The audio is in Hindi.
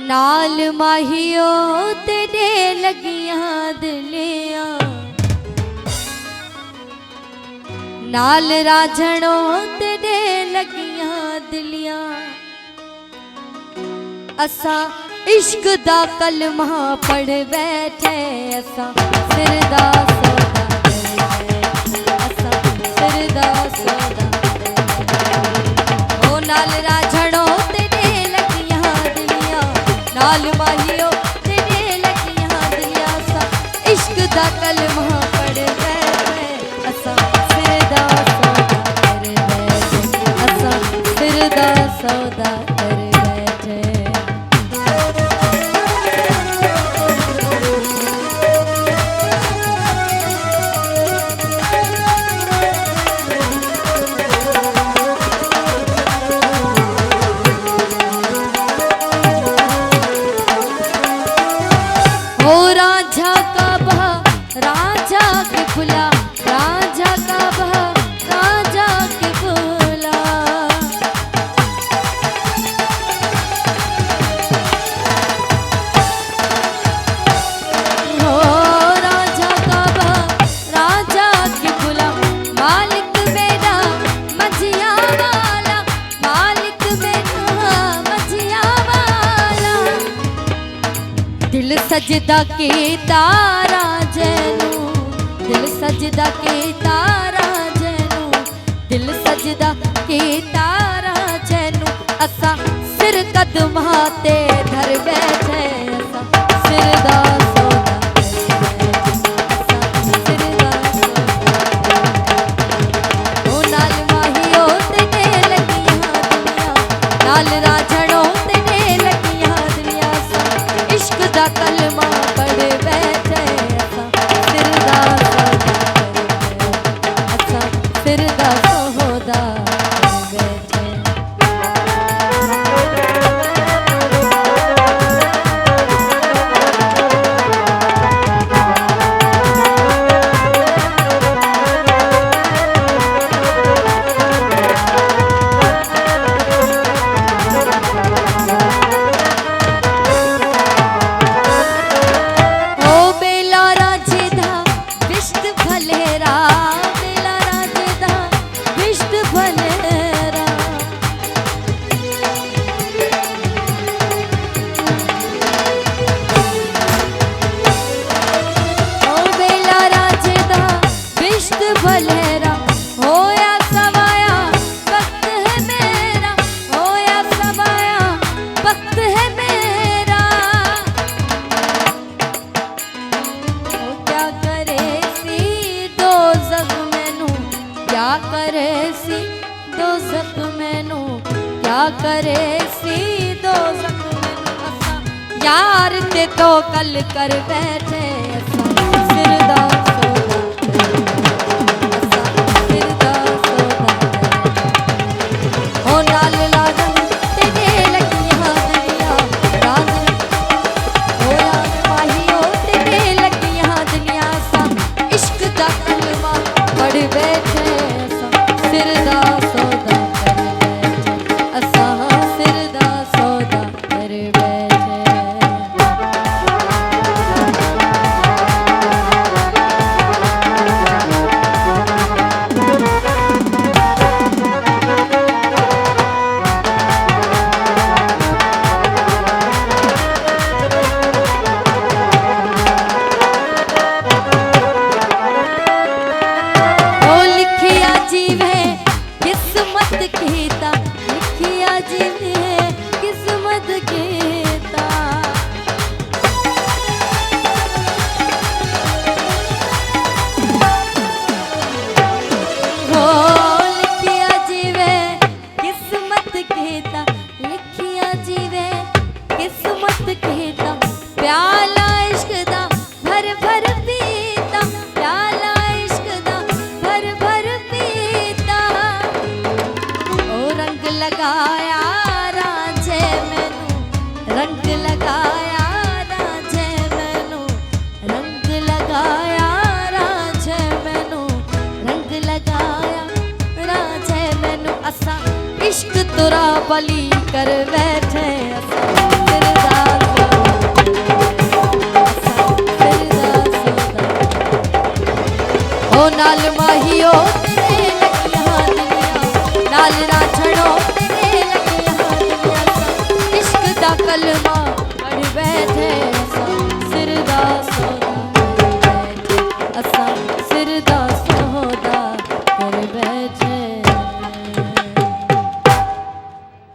नाल माहियो तेरे लगियां दिलियां, नाल राझणो तेरे लगियां दिलियां। असा इश्क दा कलमा पढ़ बैठे, असा सिर दा सौदा कर, असा सिर दा सौदा कर। ओ नाल राझणो तेरे लगियां दिलियां, नाल माहियो तेरे लगियां दिलियां। असा इश्क दा कलमा पढ़ बैठे, असा सिर दा सौदा कर बैठे, असा सिर दा सौदा कर बैठे। राजा का बहा राजा के फुला, राजा का बहा राजा के फुला। हो राजा का बहा राजा के फुला, मालिक मेरा मझिया वाला, मालिक मेरा मझिया वाला। दिल सजदा के तारा जैनू, दिल सजदा के तारा जैनू, दिल सजदा के तारा जैनू। असा सिर कदमा ते धर बैठे, असा सिर दा सौदा कर बैठे, असा सिर दा सौदा कर। ओ नाल माहियो तेरे लगियां दिलियां, नाल राझणो तेरे लगियां दिलियां। असा इश्क दा कलमा पढ़ बैठे, असा सिर दा सौदा कर, असा सिर दा सौदा कर बैठे। भलेरा होया सवाया वक्त है मेरा, होया सवाया वक्त है मेरा। ओ क्या करे सी दोज़ख मैनू, क्या करे सी दोज़ख मैनू, क्या करे सी दोज़ख मैनू। असा यार ते तो कल कर बैठे, असा सिर दा असा इश्क तुरा बली कर बैठे असा सिर दा सौदा, असा सिर दा सौदा। ओ नाल माहियो